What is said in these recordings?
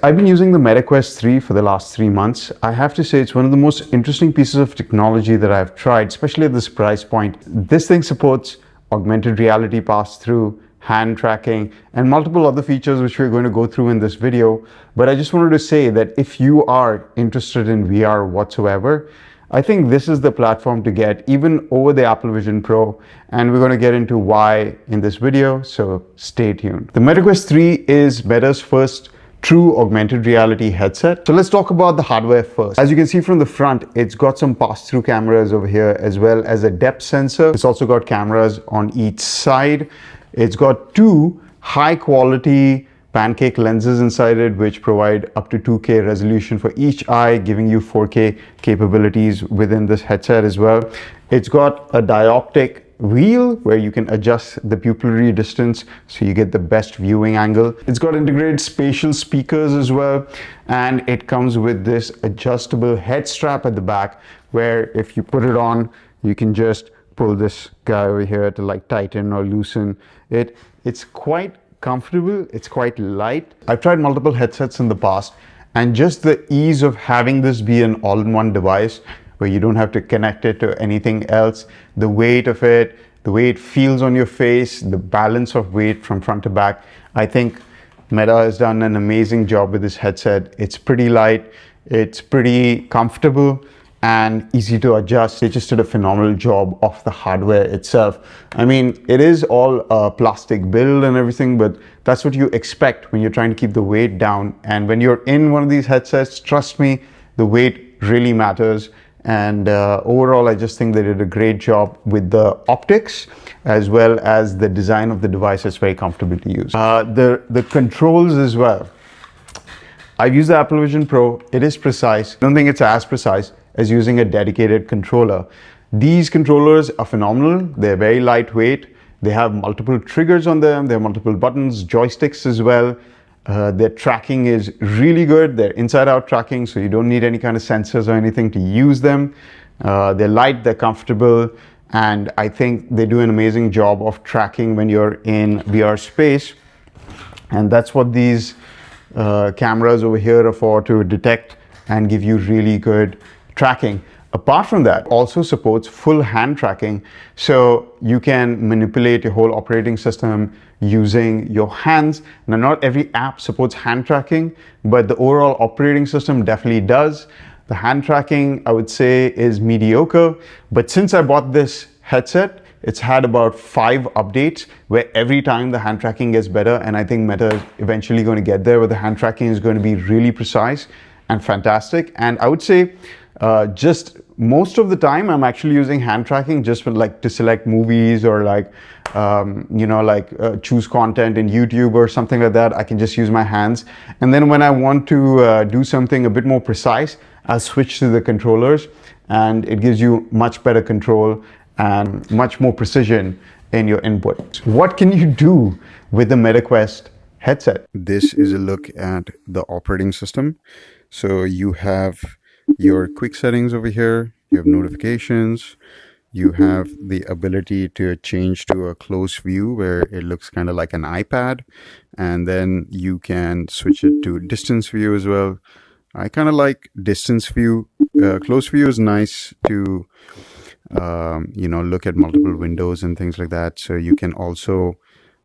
I've been using the EMta Quest 3 for the last 3 months. I have to say it's one of the most interesting pieces of technology that I've tried, especially at this price point. This thing supports augmented reality pass-through, hand tracking, and multiple other features which we're going to go through in this video. But I just wanted to say that if you are interested in VR whatsoever, I think this is the platform to get, even over the Apple Vision Pro, and we're going to get into why in this video, so stay tuned. The EMta Quest 3 is Meta's first true augmented reality headset. So let's talk about the hardware first. As you can see from the front, it's got some pass-through cameras over here, as well as a depth sensor. It's also got cameras on each side. It's got two high-quality pancake lenses inside it, which provide up to 2K resolution for each eye, giving you 4K capabilities within this headset as well. It's got a dioptic wheel where you can adjust the pupillary distance so you get the best viewing angle. It's got integrated spatial speakers as well, and it comes with this adjustable head strap at the back, where if you put it on, you can just pull this guy over here to like tighten or loosen it. It's quite comfortable, it's quite light. I've tried multiple headsets in the past, and just the ease of having this be an all-in-one device where you don't have to connect it to anything else, the weight of it, the way it feels on your face, the balance of weight from front to back. I think Meta has done an amazing job with this headset. It's pretty light, it's pretty comfortable, and easy to adjust. They just did a phenomenal job of the hardware itself. I mean, it is all a plastic build and everything, but that's what you expect when you're trying to keep the weight down. And when you're in one of these headsets, trust me, the weight really matters. And overall, I just think they did a great job with the optics, as well as the design of the device. It's very comfortable to use. The controls as well. I've used the Apple Vision Pro. It is precise. I don't think it's as precise as using a dedicated controller. These controllers are phenomenal. They're very lightweight. They have multiple triggers on them. They have multiple buttons, joysticks as well. Their tracking is really good. They're inside-out tracking, so you don't need any kind of sensors or anything to use them. They're light, they're comfortable, and I think they do an amazing job of tracking when you're in VR space. And that's what these cameras over here are for, to detect and give you really good tracking. Apart from that, also supports full hand tracking, so you can manipulate your whole operating system using your hands. Now, not every app supports hand tracking, but the overall operating system definitely does. The hand tracking, I would say, is mediocre, but since I bought this headset, it's had about 5 updates where every time the hand tracking gets better, and I think Meta is eventually going to get there where the hand tracking is going to be really precise and fantastic. And I would say just most of the time I'm actually using hand tracking just for like to select movies, or like choose content in YouTube or something like that. I can just use my hands, and then when I want to do something a bit more precise, I'll switch to the controllers, and it gives you much better control and much more precision in your input. What can you do with the EMta Quest headset? This is a look at the operating system. So you have your quick settings over here, you have notifications, you have the ability to change to a close view where it looks kind of like an iPad, and then you can switch it to distance view as well. I kind of like distance view. Close view is nice to look at multiple windows and things like that. So you can also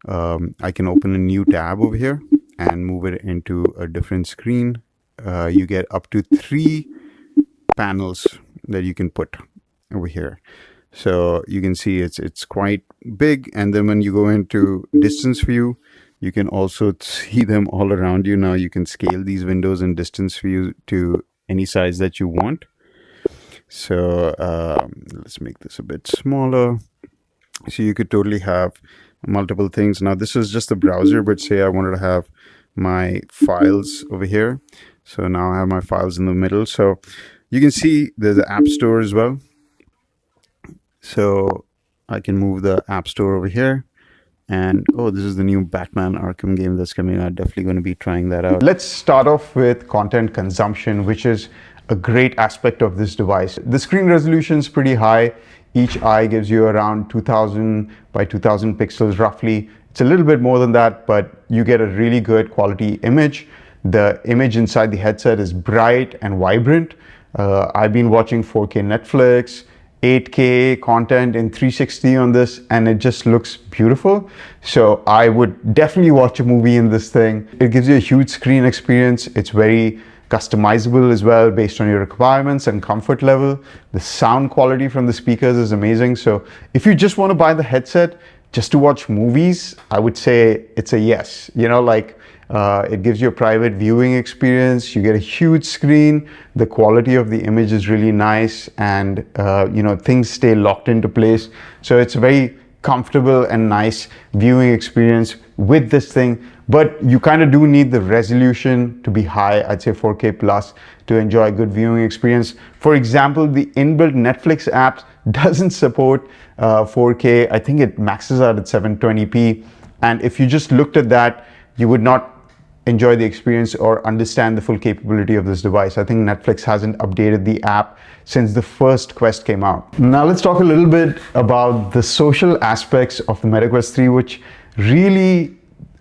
I can open a new tab over here and move it into a different screen. You get up to 3 panels that you can put over here, so you can see it's quite big. And then when you go into distance view, you can also see them all around you. Now you can scale these windows in distance view to any size that you want. So let's make this a bit smaller, so you could totally have multiple things. Now this is just the browser, but say I wanted to have my files over here, so now I have my files in the middle. So you can see there's the App Store as well. So I can move the App Store over here. And oh, this is the new Batman Arkham game that's coming out. Definitely going to be trying that out. Let's start off with content consumption, which is a great aspect of this device. The screen resolution is pretty high. Each eye gives you around 2000 by 2000 pixels roughly. It's a little bit more than that, but you get a really good quality image. The image inside the headset is bright and vibrant. I've been watching 4K Netflix, 8K content in 360 on this, and it just looks beautiful. So I would definitely watch a movie in this thing. It gives you a huge screen experience. It's very customizable as well based on your requirements and comfort level. The sound quality from the speakers is amazing. So if you just want to buy the headset just to watch movies, I would say it's a yes. You know, like it gives you a private viewing experience. You get a huge screen. The quality of the image is really nice, and you know, things stay locked into place. So it's a very comfortable and nice viewing experience with this thing. But you kind of do need the resolution to be high, I'd say 4K plus, to enjoy a good viewing experience. For example, the inbuilt Netflix app doesn't support 4K. I think it maxes out at 720p. And if you just looked at that, you would not enjoy the experience or understand the full capability of this device. I think Netflix hasn't updated the app since the first Quest came out. Now let's talk a little bit about the social aspects of the EMta Quest 3, which really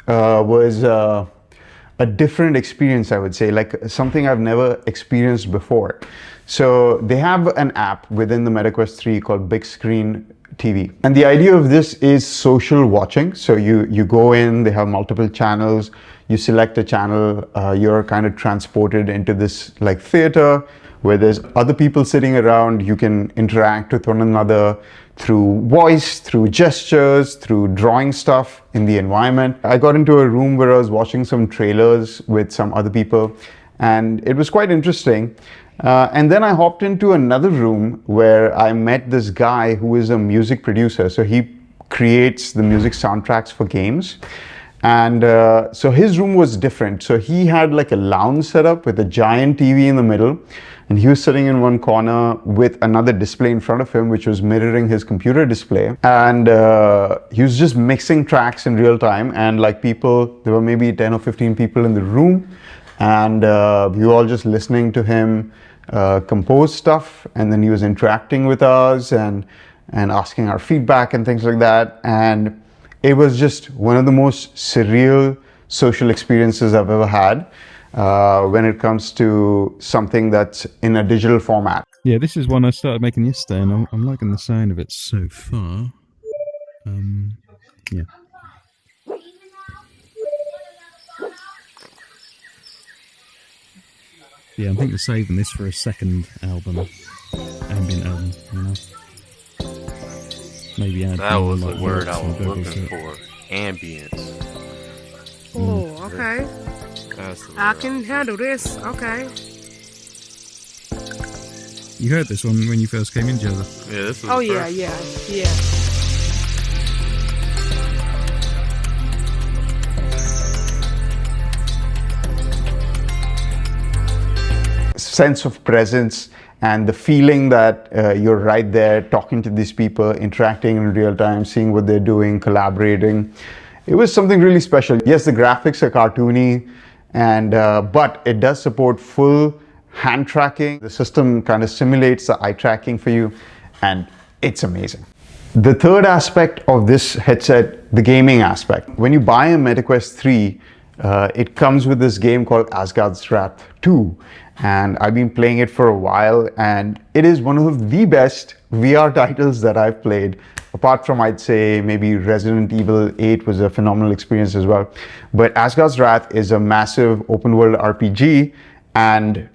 was a different experience, I would say, like something I've never experienced before. So they have an app within the EMta Quest 3 called Big Screen TV. And the idea of this is social watching. So you go in, they have multiple channels, you select a channel, you're kind of transported into this like theater where there's other people sitting around. You can interact with one another through voice, through gestures, through drawing stuff in the environment. I got into a room where I was watching some trailers with some other people, and it was quite interesting. And then I hopped into another room where I met this guy who is a music producer. So he creates the music soundtracks for games. And so his room was different. So he had like a lounge setup with a giant TV in the middle. And he was sitting in one corner with another display in front of him, which was mirroring his computer display. And he was just mixing tracks in real time. And like people, there were maybe 10 or 15 people in the room. And we were all just listening to him compose stuff. And then he was interacting with us and asking our feedback and things like that. And it was just one of the most surreal social experiences I've ever had when it comes to something that's in a digital format. Yeah, this is one I started making yesterday, and I'm liking the sound of it so far. Yeah. Yeah, I'm thinking of saving this for a second album, ambient album, you know. Maybe add that was like the word I was vocals looking to it. for. Ambience. Oh, okay. That's the I word. can handle this. Okay. You heard this one when you first came in, Joseph? Yeah, this was Oh the yeah, first. yeah, yeah. Sense of presence and the feeling that you're right there talking to these people, interacting in real time, seeing what they're doing, collaborating. It was something really special. Yes, the graphics are cartoony, and but it does support full hand tracking. The system kind of simulates the eye tracking for you, and it's amazing. The third aspect of this headset, the gaming aspect. When you buy a EMta Quest 3, it comes with this game called Asgard's Wrath 2. And I've been playing it for a while, and it is one of the best VR titles that I've played. Apart from, I'd say, maybe Resident Evil 8 was a phenomenal experience as well. But Asgard's Wrath is a massive open world RPG, and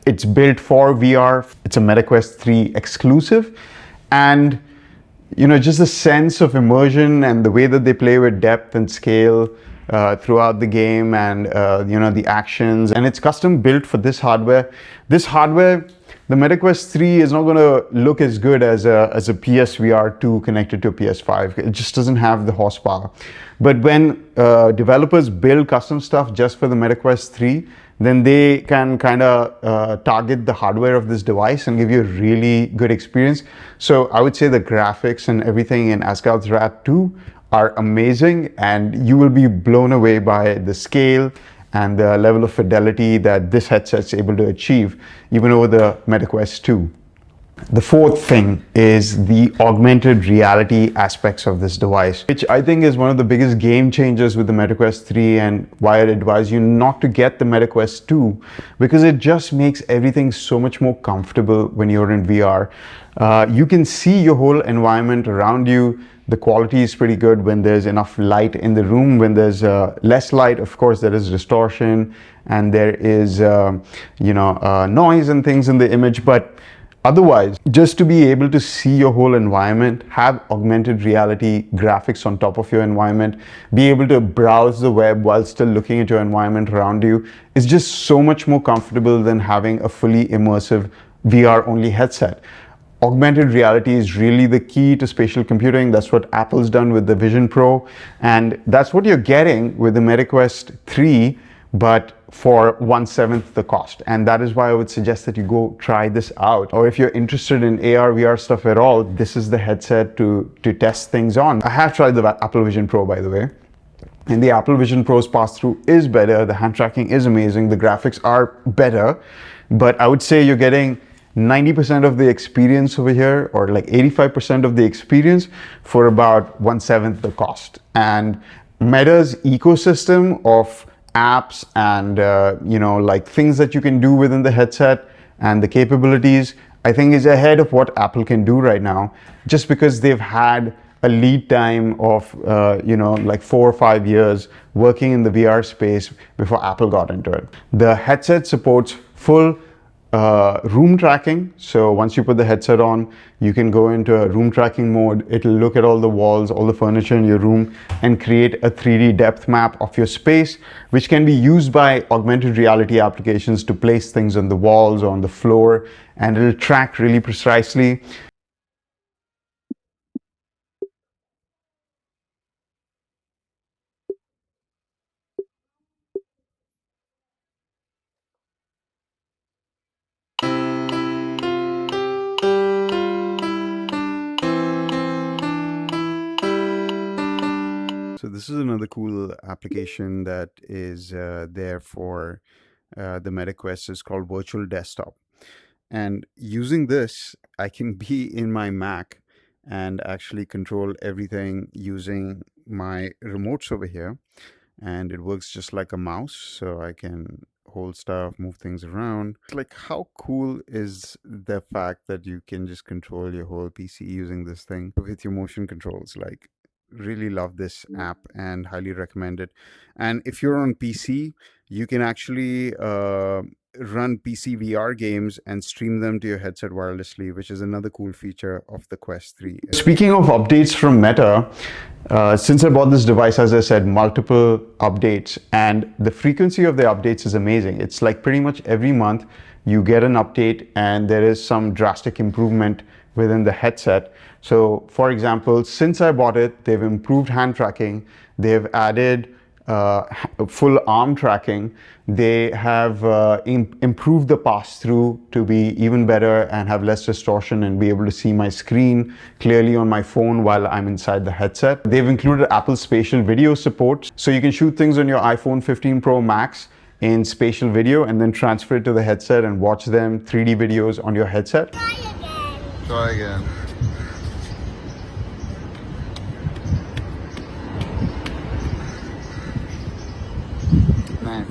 it's built for VR. It's a EMta Quest 3 exclusive. And, you know, just the sense of immersion and the way that they play with depth and scale throughout the game, and you know, the actions, and it's custom built for this hardware. This hardware, the EMta Quest 3 is not going to look as good as a PSVR 2 connected to a PS5. It just doesn't have the horsepower. But when developers build custom stuff just for the EMta Quest 3, then they can kind of target the hardware of this device and give you a really good experience. So I would say the graphics and everything in Asgard's Wrath 2 are amazing, and you will be blown away by the scale and the level of fidelity that this headset's able to achieve even over the EMta Quest 2. The fourth thing is the augmented reality aspects of this device, which I think is one of the biggest game changers with the EMta Quest 3, and why I'd advise you not to get the EMta Quest 2, because it just makes everything so much more comfortable when you're in VR. You can see your whole environment around you. The quality is pretty good when there's enough light in the room. When there's less light, of course, there is distortion and there is, noise and things in the image. But otherwise, just to be able to see your whole environment, have augmented reality graphics on top of your environment, be able to browse the web while still looking at your environment around you, is just so much more comfortable than having a fully immersive VR-only headset. Augmented reality is really the key to spatial computing. That's what Apple's done with the Vision Pro, and that's what you're getting with the EMta Quest 3, but for 1/7 the cost. And that is why I would suggest that you go try this out. Or if you're interested in AR, VR stuff at all, this is the headset to test things on. I have tried the Apple Vision Pro, by the way. And the Apple Vision Pro's pass-through is better. The hand tracking is amazing. The graphics are better. But I would say you're getting 90% of the experience over here, or like 85% of the experience, for about 1/7 the cost. And Meta's ecosystem of apps and like things that you can do within the headset and the capabilities, I think is ahead of what Apple can do right now, just because they've had a lead time of like 4 or 5 years working in the VR space before Apple got into it. The headset supports full room tracking. So once you put the headset on, you can go into a room tracking mode. It'll look at all the walls, all the furniture in your room, and create a 3D depth map of your space, which can be used by augmented reality applications to place things on the walls or on the floor, and it'll track really precisely. So this is another cool application that is there for the EMta Quest. Is called Virtual Desktop. And using this, I can be in my Mac and actually control everything using my remotes over here. And it works just like a mouse, so I can hold stuff, move things around. Like, how cool is the fact that you can just control your whole PC using this thing with your motion controls? Like, really love this app and highly recommend it. And if you're on PC, you can actually run PC VR games and stream them to your headset wirelessly, which is another cool feature of the Quest 3. Speaking of updates from Meta, since I bought this device, as I said, multiple updates, and the frequency of the updates is amazing. It's like pretty much every month you get an update and there is some drastic improvement within the headset. So for example, since I bought it, they've improved hand tracking, they've added full arm tracking, they have improved the pass-through to be even better and have less distortion and be able to see my screen clearly on my phone while I'm inside the headset. They've included Apple spatial video support, so you can shoot things on your iPhone 15 Pro Max in spatial video and then transfer it to the headset and watch them 3D videos on your headset. Try again. Nice.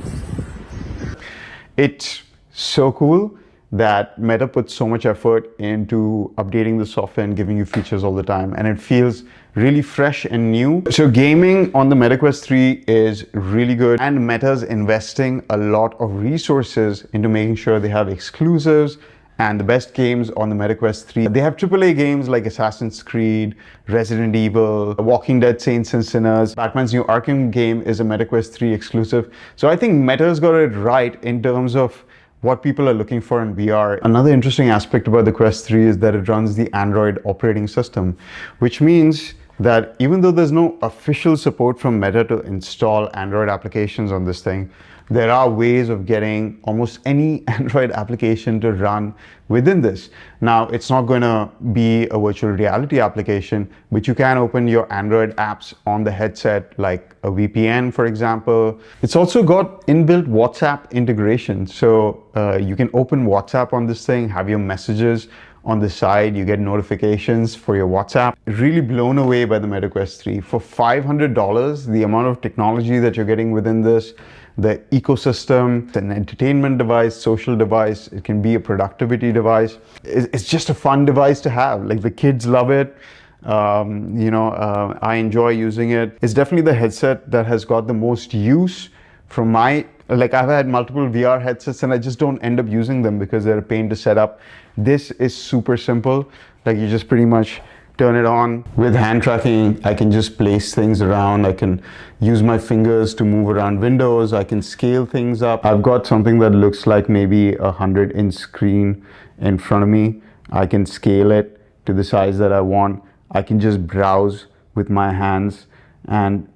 It's so cool that Meta puts so much effort into updating the software and giving you features all the time, and it feels really fresh and new. So gaming on the EMta Quest 3 is really good, and Meta's investing a lot of resources into making sure they have exclusives and the best games on the EMta Quest 3. They have AAA games like Assassin's Creed, Resident Evil, Walking Dead, Saints and Sinners. Batman's new Arkham game is a EMta Quest 3 exclusive. So I think Meta's got it right in terms of what people are looking for in VR. Another interesting aspect about the Quest 3 is that it runs the Android operating system, which means that even though there's no official support from Meta to install Android applications on this thing, there are ways of getting almost any Android application to run within this. Now, it's not going to be a virtual reality application, but you can open your Android apps on the headset, like a VPN, for example. It's also got inbuilt WhatsApp integration. So you can open WhatsApp on this thing, have your messages On the side, you get notifications for your WhatsApp. Really blown away by the EMta Quest 3. For $500, the amount of technology that you're getting within this, the ecosystem, it's an entertainment device, social device, it can be a productivity device. It's just a fun device to have. Like, the kids love it. I enjoy using it. It's definitely the headset that has got the most use from my, like, I've had multiple VR headsets and I just don't end up using them because they're a pain to set up. This is super simple. Like, you just pretty much turn it on. With hand tracking, I can just place things around. I can use my fingers to move around windows. I can scale things up. I've got something that looks like maybe a 100-inch screen in front of me. I can scale it to the size that I want. I can just browse with my hands, and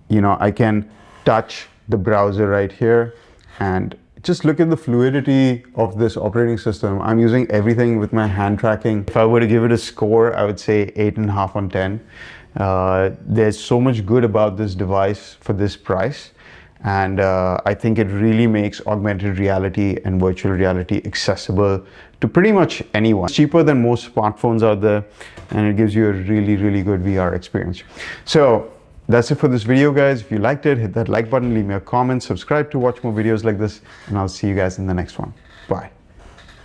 I can touch the browser right here and just look at the fluidity of this operating system. I'm using everything with my hand tracking. If I were to give it a score, I would say 8.5 on 10. There's so much good about this device for this price, and I think it really makes augmented reality and virtual reality accessible to pretty much anyone. It's cheaper than most smartphones out there, and it gives you a really, really good VR experience. So that's it for this video, guys. If you liked it, hit that like button, leave me a comment, subscribe to watch more videos like this, and I'll see you guys in the next one. Bye.